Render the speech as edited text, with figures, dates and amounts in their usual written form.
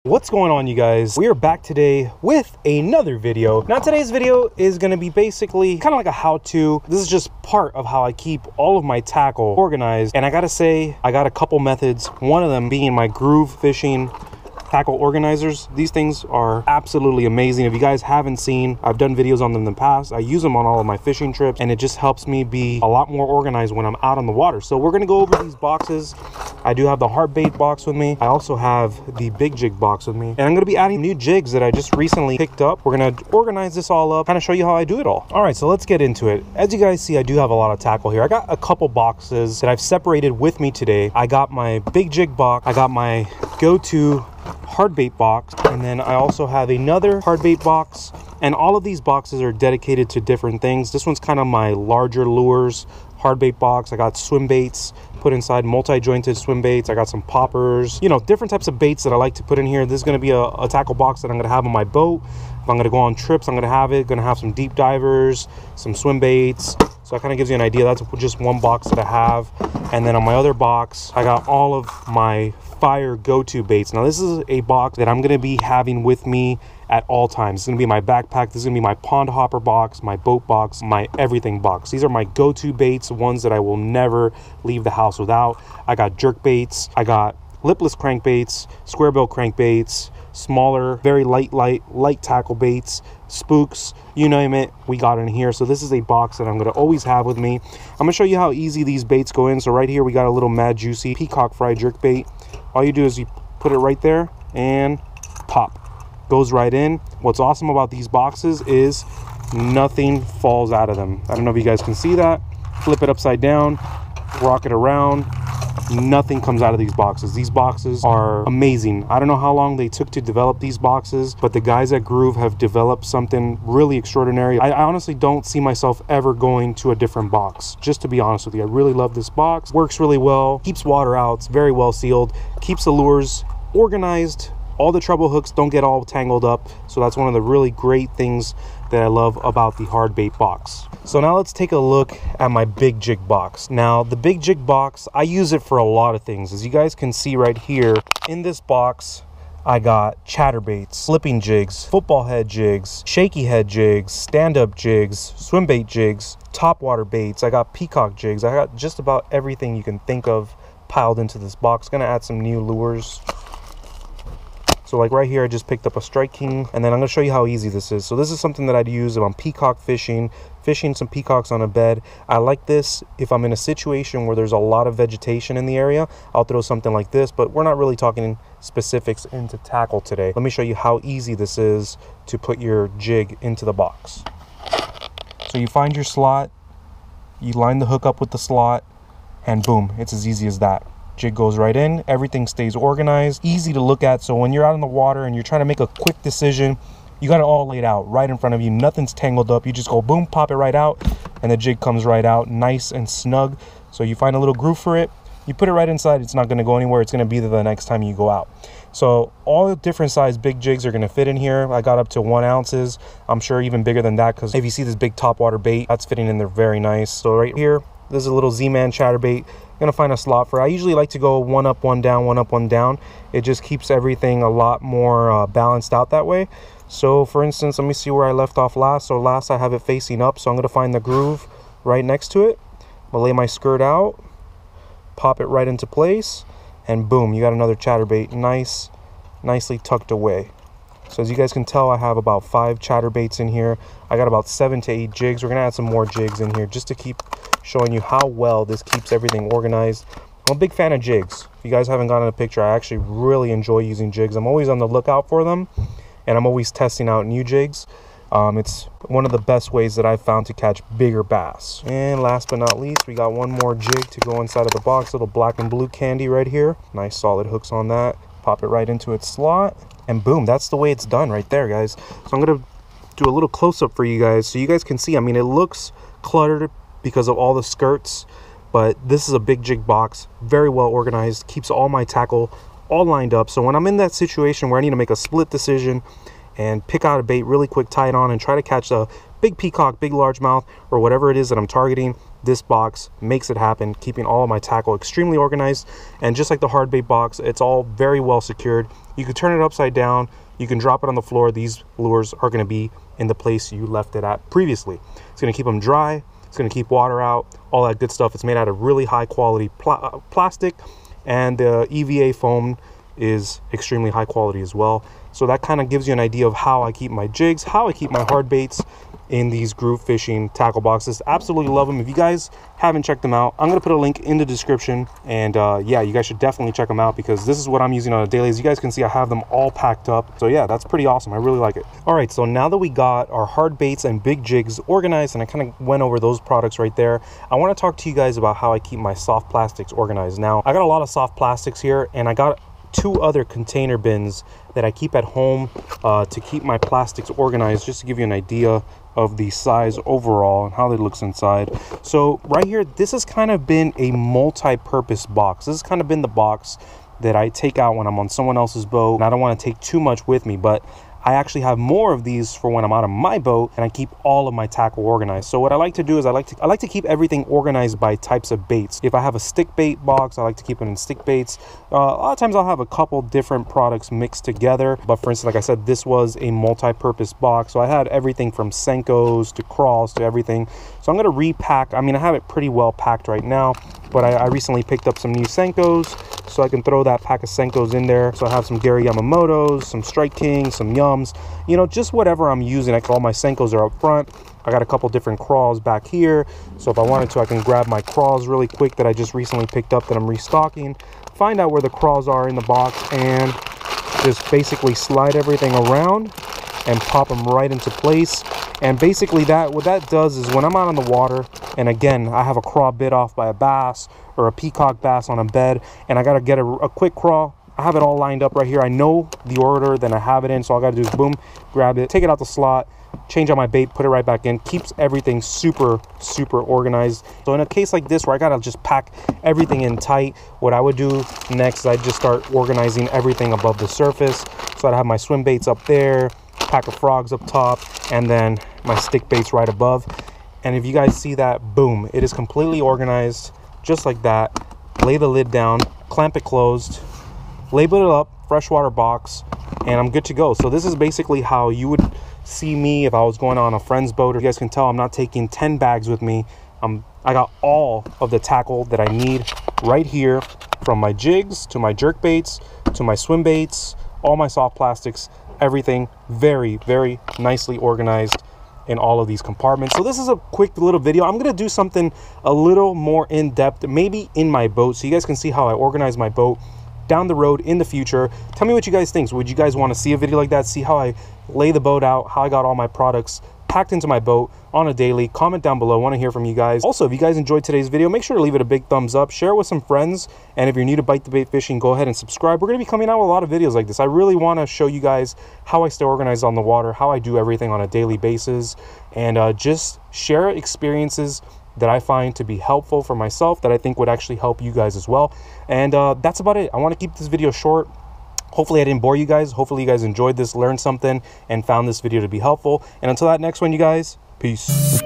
What's going on, you guys? We are back today with another video. Now today's video is going to be basically kind of like a how-to. This is just part of how I keep all of my tackle organized, and I gotta say I got a couple methods, one of them being my Gruv fishing tackle organizers. These things are absolutely amazing. If you guys haven't seen, I've done videos on them in the past. I use them on all of my fishing trips, and it just helps me be a lot more organized when I'm out on the water. So we're gonna go over these boxes. I do have the hard bait box with me. I also have the big jig box with me, and I'm gonna be adding new jigs that I just recently picked up. We're gonna organize this all up, kind of show you how I do it all. All right, so let's get into it. As you guys see, I do have a lot of tackle here. I got a couple boxes that I've separated with me today. I got my big jig box, I got my go-to hard bait box, and then I also have another hard bait box, and all of these boxes are dedicated to different things. This one's kind of my larger lures hard bait box. I got swim baits put inside, multi-jointed swim baits. I got some poppers, you know, different types of baits that I like to put in here. This is going to be a tackle box that I'm going to have on my boat. If I'm going to go on trips, I'm going to have some deep divers, some swim baits. So that kind of gives you an idea. That's just one box that I have. And then on my other box, I got all of my fire go-to baits. Now this is a box that I'm going to be having with me at all times. It's going to be my backpack. This is going to be my pond hopper box, my boat box, my everything box. These are my go-to baits, ones that I will never leave the house without. I got jerk baits, I got lipless crankbaits, square bill crankbaits, smaller, very light tackle baits, spooks, you name it, we got in here. So this is a box that I'm going to always have with me. I'm going to show you how easy these baits go in. So right here we got a little MadJuicy peacock fry jerk bait. All you do is you put it right there and pop, goes right in. What's awesome about these boxes is nothing falls out of them. I don't know if you guys can see that. Flip it upside down, rock it around, nothing comes out of these boxes. These boxes are amazing. I don't know how long they took to develop these boxes, but the guys at Gruv have developed something really extraordinary. I honestly don't see myself ever going to a different box, just to be honest with you. I really love this box. Works really well, keeps water out, it's very well sealed, keeps the lures organized. All the treble hooks don't get all tangled up. So that's one of the really great things that I love about the hard bait box. So now let's take a look at my big jig box. Now the big jig box, I use it for a lot of things. As you guys can see right here in this box, I got chatterbaits, slipping jigs, football head jigs, shaky head jigs, stand-up jigs, swim bait jigs, topwater baits. I got peacock jigs. I got just about everything you can think of piled into this box. Gonna add some new lures. So like right here, I just picked up a Strike King, and then I'm gonna show you how easy this is. So this is something that I'd use if I'm peacock fishing some peacocks on a bed. I like this if I'm in a situation where there's a lot of vegetation in the area. I'll throw something like this, but we're not really talking specifics into tackle today. Let me show you how easy this is to put your jig into the box. So you find your slot, you line the hook up with the slot, and boom, it's as easy as that. Jig goes right in, everything stays organized, easy to look at. So when you're out in the water and you're trying to make a quick decision, you got it all laid out right in front of you. Nothing's tangled up. You just go boom, pop it right out, and the jig comes right out nice and snug. So you find a little groove for it, you put it right inside. It's not going to go anywhere. It's going to be there the next time you go out. So all the different size big jigs are going to fit in here. I got up to 1 ounces. I'm sure even bigger than that, because if you see this big topwater bait, that's fitting in there very nice. So right here, there's a little Z-Man chatterbait. Gonna find a slot for it. I usually like to go one up, one down, one up, one down. It just keeps everything a lot more balanced out that way. So for instance, let me see where I left off last. So last I have it facing up, so I'm gonna find the Gruv right next to it. I'm gonna lay my skirt out, pop it right into place, and boom, you got another chatterbait nicely tucked away. So as you guys can tell, I have about 5 chatterbaits in here. I got about 7 to 8 jigs. We're gonna add some more jigs in here just to keep showing you how well this keeps everything organized. I'm a big fan of jigs. If you guys haven't gotten a picture, I actually really enjoy using jigs. I'm always on the lookout for them, and I'm always testing out new jigs. It's one of the best ways that I've found to catch bigger bass. And last but not least, we got one more jig to go inside of the box. Little black and blue candy right here. Nice solid hooks on that. Pop it right into its slot, and boom, that's the way it's done right there, guys. So I'm gonna do a little close-up for you guys so you guys can see. I mean, it looks cluttered because of all the skirts, but this is a big jig box, very well organized, keeps all my tackle all lined up. So when I'm in that situation where I need to make a split decision and pick out a bait really quick, tie it on, and try to catch a big peacock, big largemouth, or whatever it is that I'm targeting, this box makes it happen, keeping all of my tackle extremely organized. And just like the hard bait box, it's all very well secured. You can turn it upside down, you can drop it on the floor. These lures are going to be in the place you left it at previously. It's going to keep them dry, it's going to keep water out, all that good stuff. It's made out of really high quality plastic, and the EVA foam is extremely high quality as well. So that kind of gives you an idea of how I keep my jigs, how I keep my hard baits in these Gruv fishing tackle boxes. Absolutely love them. If you guys haven't checked them out, I'm going to put a link in the description, and yeah, you guys should definitely check them out, because this is what I'm using on a daily. As you guys can see, I have them all packed up. So yeah, that's pretty awesome. I really like it. All right, so now that we got our hard baits and big jigs organized, and I kind of went over those products right there, I want to talk to you guys about how I keep my soft plastics organized. Now, I got a lot of soft plastics here, and I got 2 other container bins that I keep at home to keep my plastics organized, just to give you an idea of the size overall and how it looks inside. So right here, this has kind of been a multi-purpose box. This has kind of been the box that I take out when I'm on someone else's boat, and I don't want to take too much with me, but I actually have more of these for when I'm out of my boat, and I keep all of my tackle organized. So what I like to do is I like to keep everything organized by types of baits. If I have a stick bait box, I like to keep it in stick baits. A lot of times I'll have a couple different products mixed together, but for instance, like I said, this was a multi-purpose box, so I had everything from Senkos to crawls to everything. So I'm going to repack. I mean, I have it pretty well packed right now, but I recently picked up some new Senkos, so I can throw that pack of Senkos in there. So I have some Gary Yamamotos, some Strike Kings, some Yums, you know, just whatever I'm using. All my Senkos are up front. I got a couple different crawls back here, so if I wanted to, I can grab my crawls really quick that I just recently picked up that I'm restocking, find out where the crawls are in the box, and just basically slide everything around and pop them right into place. And basically what that does is when I'm out on the water, and again, I have a craw bit off by a bass or a peacock bass on a bed, and I got to get a quick craw, I have it all lined up right here. I know the order that I have it in, so all I got to do is boom, grab it, take it out the slot, change out my bait, put it right back in. Keeps everything super organized. So in a case like this where I gotta just pack everything in tight, what I would do next is I'd just start organizing everything above the surface. So I'd have my swim baits up there, pack of frogs up top, and then my stick baits right above. And if you guys see that, boom, it is completely organized just like that. Lay the lid down, clamp it closed, label it up, freshwater box, and I'm good to go. So this is basically how you would see me if I was going on a friend's boat. Or you guys can tell I'm not taking 10 bags with me. I got all of the tackle that I need right here, from my jigs to my jerk baits to my swim baits, all my soft plastics, everything very nicely organized in all of these compartments. So this is a quick little video. I'm gonna do something a little more in depth, maybe in my boat, so you guys can see how I organize my boat down the road in the future. Tell me what you guys think. Would you guys want to see a video like that? See how I lay the boat out, how I got all my products packed into my boat on a daily? Comment down below. I want to hear from you guys. Also, if you guys enjoyed today's video, make sure to leave it a big thumbs up, share it with some friends, and if you're new to Bite the Bait Fishing, go ahead and subscribe. We're going to be coming out with a lot of videos like this. I really want to show you guys how I stay organized on the water, how I do everything on a daily basis, and just share experiences that I find to be helpful for myself, that I think would actually help you guys as well. And that's about it. I want to keep this video short. Hopefully I didn't bore you guys. Hopefully you guys enjoyed this, learned something, and found this video to be helpful. And until that next one, you guys, peace.